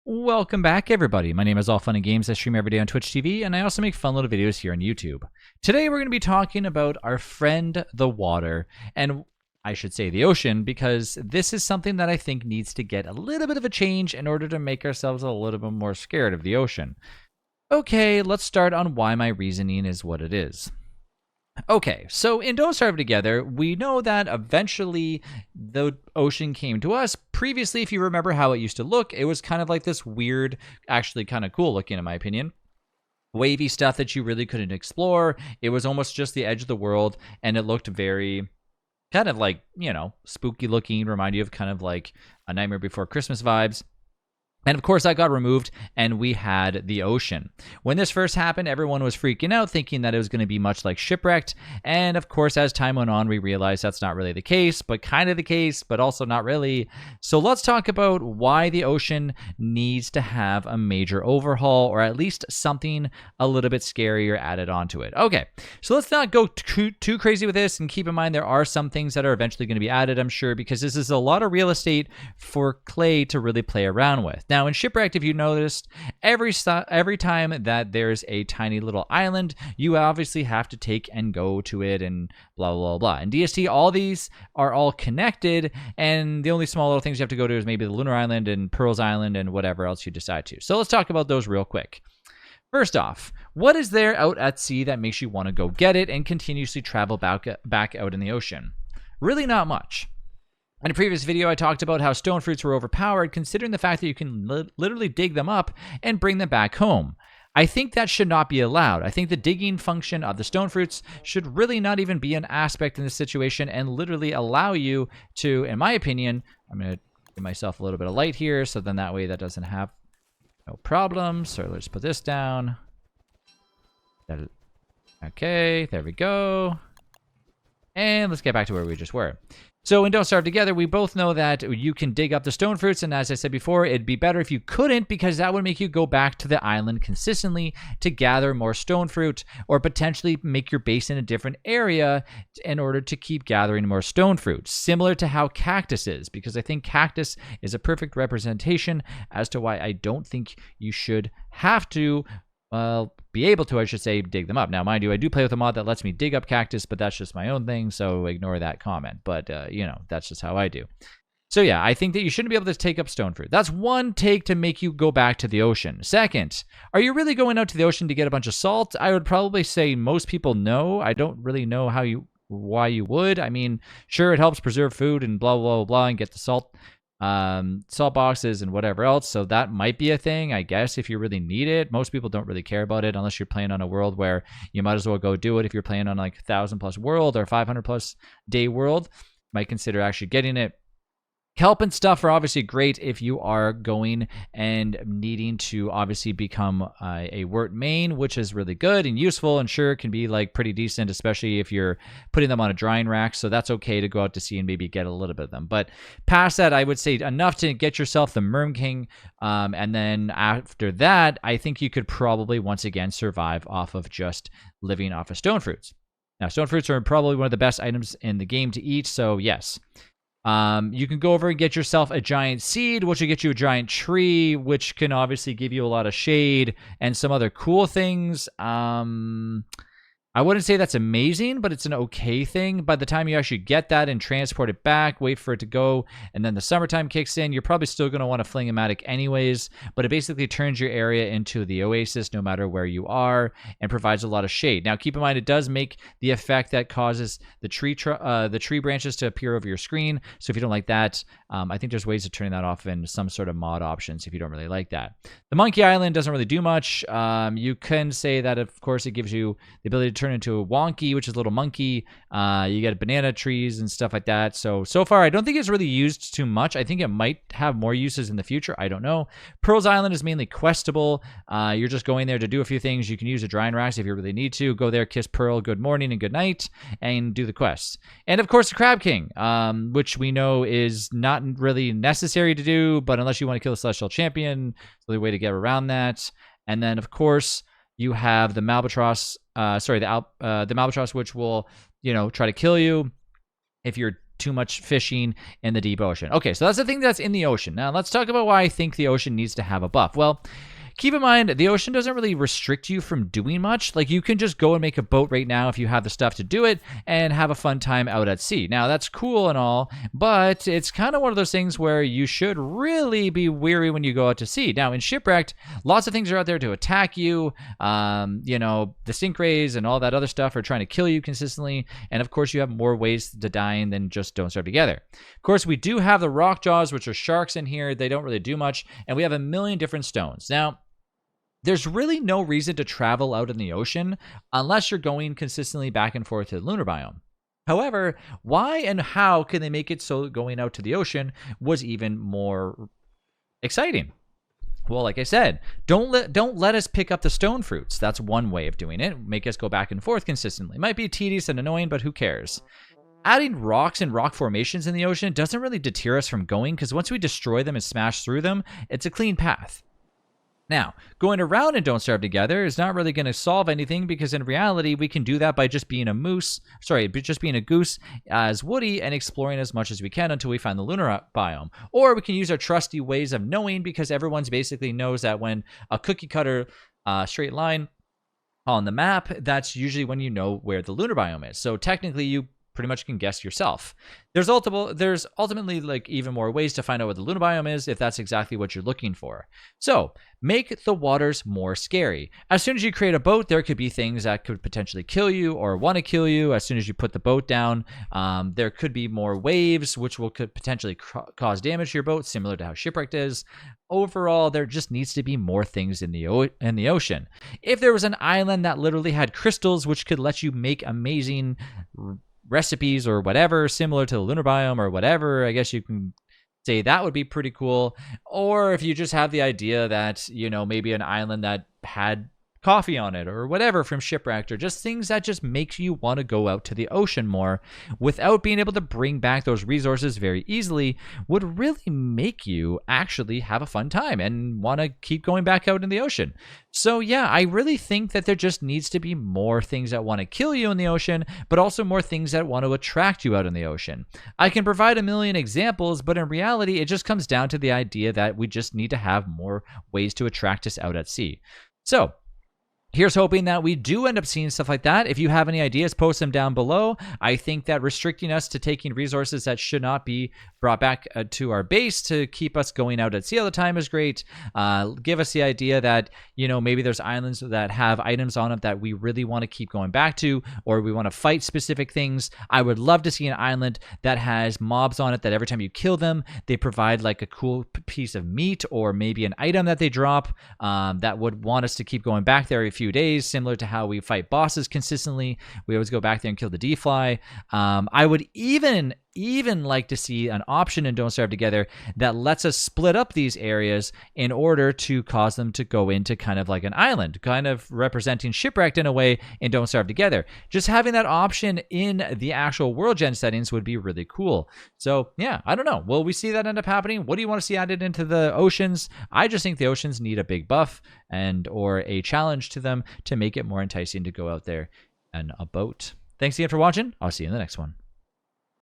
Welcome back, everybody. My name is All Fun and Games. I stream every day on Twitch TV, and I also make fun little videos here on YouTube. Today, we're going to be talking about our friend, the water, and I should say the ocean, because this is something that I think needs to get a little bit of a change in order to make ourselves a little bit more scared of the ocean. Okay, let's start on why my reasoning is what it is. Okay, so in Don't Starve Together, we know that eventually the ocean came to us. Previously, if you remember how it used to look, it was kind of like this weird, actually kind of cool looking in my opinion, wavy stuff that you really couldn't explore. It was almost just the edge of the world, and it looked very kind of like, you know, spooky looking, remind you of kind of like a Nightmare Before Christmas vibes. And of course, that got removed, and we had the ocean. When this first happened, everyone was freaking out, thinking that it was going to be much like Shipwrecked. And of course, as time went on, we realized that's not really the case, but kind of the case, but also not really. So let's talk about why the ocean needs to have a major overhaul, or at least something a little bit scarier added onto it. Okay, so let's not go too crazy with this, and keep in mind there are some things that are eventually going to be added, I'm sure, because this is a lot of real estate for Clay to really play around with. Now, in Shipwrecked, if you noticed, every time that there's a tiny little island, you obviously have to take and go to it and blah, blah, blah. In DST, all these are all connected, and the only small little things you have to go to is maybe the Lunar Island and Pearl's Island and whatever else you decide to. So let's talk about those real quick. First off, what is there out at sea that makes you want to go get it and continuously travel back out in the ocean? Really not much. In a previous video, I talked about how stone fruits were overpowered, considering the fact that you can literally dig them up and bring them back home. I think that should not be allowed. I think the digging function of the stone fruits should really not even be an aspect in this situation, and literally allow you to, in my opinion, I'm going to give myself a little bit of light here, so then that way that doesn't have no problems. So let's put this down. Okay, there we go. And let's get back to where we just were. So in Don't Starve Together, we both know that you can dig up the stone fruits, and as I said before, it'd be better if you couldn't, because that would make you go back to the island consistently to gather more stone fruit, or potentially make your base in a different area in order to keep gathering more stone fruit. Similar to how cactus is, because I think cactus is a perfect representation as to why I don't think you should have to be able to, I should say, dig them up. Now, mind you, I do play with a mod that lets me dig up cactus, but that's just my own thing, so ignore that comment. But, you know, that's just how I do. So, yeah, I think that you shouldn't be able to take up stone fruit. That's one take to make you go back to the ocean. Second, are you really going out to the ocean to get a bunch of salt? I would probably say most people no. I don't really know why you would. I mean, sure, it helps preserve food and blah, blah, blah, and get the salt boxes and whatever else, so that might be a thing, I guess, if you really need it. Most people don't really care about it unless you're playing on a world where you might as well go do it. If you're playing on like 1,000+ world or 500+ day world, might consider actually getting it. Kelp and stuff are obviously great if you are going and needing to obviously become a wort main, which is really good and useful, and sure, can be like pretty decent, especially if you're putting them on a drying rack. So that's okay to go out to sea and maybe get a little bit of them. But past that, I would say enough to get yourself the Merm King. And then after that, I think you could probably once again survive off of just living off of stone fruits. Now, stone fruits are probably one of the best items in the game to eat, so yes. You can go over and get yourself a giant seed, which will get you a giant tree, which can obviously give you a lot of shade and some other cool things. I wouldn't say that's amazing, but it's an okay thing. By the time you actually get that and transport it back, wait for it to go, and then the summertime kicks in, you're probably still going to want a Fling-O-Matic anyways, but it basically turns your area into the oasis no matter where you are, and provides a lot of shade. Now, keep in mind, it does make the effect that causes the tree branches to appear over your screen, so if you don't like that, I think there's ways of turning that off in some sort of mod options if you don't really like that. The Monkey Island doesn't really do much. You can say that, of course, it gives you the ability to turn into a wonky, which is a little monkey. You get banana trees and stuff like that. So far, I don't think it's really used too much. I think it might have more uses in the future. I don't know. Pearl's Island is mainly questable. You're just going there to do a few things. You can use a drying racks if you really need to. Go there, kiss Pearl good morning and good night, and do the quests. And of course, the Crab King, which we know is not really necessary to do, but unless you want to kill the Celestial Champion, it's the only way to get around that. And then, of course, you have the Malbatross, the Malbatross, which will, try to kill you if you're too much fishing in the deep ocean. Okay, so that's the thing that's in the ocean. Now let's talk about why I think the ocean needs to have a buff. Well, keep in mind, the ocean doesn't really restrict you from doing much. Like, you can just go and make a boat right now if you have the stuff to do it and have a fun time out at sea. Now, that's cool and all, but it's kind of one of those things where you should really be wary when you go out to sea. Now, in Shipwrecked, lots of things are out there to attack you. You know, the stingrays and all that other stuff are trying to kill you consistently. And of course, you have more ways to dying than just Don't Starve Together. Of course, we do have the rock jaws, which are sharks in here. They don't really do much. And we have a million different stones. Now, there's really no reason to travel out in the ocean unless you're going consistently back and forth to the lunar biome. However, why and how can they make it so going out to the ocean was even more exciting? Well, like I said, don't let us pick up the stone fruits. That's one way of doing it. Make us go back and forth consistently. Might be tedious and annoying, but who cares? Adding rocks and rock formations in the ocean doesn't really deter us from going, because once we destroy them and smash through them, it's a clean path. Now, going around and Don't Starve Together is not really going to solve anything, because in reality, we can do that by just being just being a goose as Woody and exploring as much as we can until we find the lunar biome. Or we can use our trusty ways of knowing, because everyone's basically knows that when a cookie cutter straight line on the map, that's usually when you know where the lunar biome is. So technically, you pretty much can guess yourself. There's ultimately like even more ways to find out what the lunar biome is if that's exactly what you're looking for. So make the waters more scary. As soon as you create a boat, there could be things that could potentially kill you or want to kill you. As soon as you put the boat down, there could be more waves, which could potentially cause damage to your boat, similar to how Shipwrecked is. Overall, there just needs to be more things in the ocean. If there was an island that literally had crystals, which could let you make amazing recipes or whatever, similar to the lunar biome or whatever, I guess you can say that would be pretty cool. Or if you just have the idea that, you know, maybe an island that had coffee on it or whatever from Shipwrecked, or just things that just makes you want to go out to the ocean more without being able to bring back those resources very easily, would really make you actually have a fun time and want to keep going back out in the ocean. So yeah, I really think that there just needs to be more things that want to kill you in the ocean, but also more things that want to attract you out in the ocean. I can provide a million examples, but in reality, it just comes down to the idea that we just need to have more ways to attract us out at sea. So here's hoping that we do end up seeing stuff like that. If you have any ideas, post them down below. I think that restricting us to taking resources that should not be brought back to our base to keep us going out at sea all the time is great. Give us the idea that, you know, maybe there's islands that have items on it that we really want to keep going back to, or we want to fight specific things. I would love to see an island that has mobs on it that every time you kill them, they provide like a cool piece of meat or maybe an item that they drop that would want us to keep going back there every few days, similar to how we fight bosses consistently. We always go back there and kill the D-Fly. I would even like to see an option in Don't Starve Together that lets us split up these areas in order to cause them to go into kind of like an island, kind of representing Shipwrecked in a way in Don't Starve Together. Just having that option in the actual world gen settings would be really cool. So yeah, I don't know. Will we see that end up happening? What do you want to see added into the oceans? I just think the oceans need a big buff and or a challenge to them to make it more enticing to go out there in a boat. Thanks again for watching. I'll see you in the next one.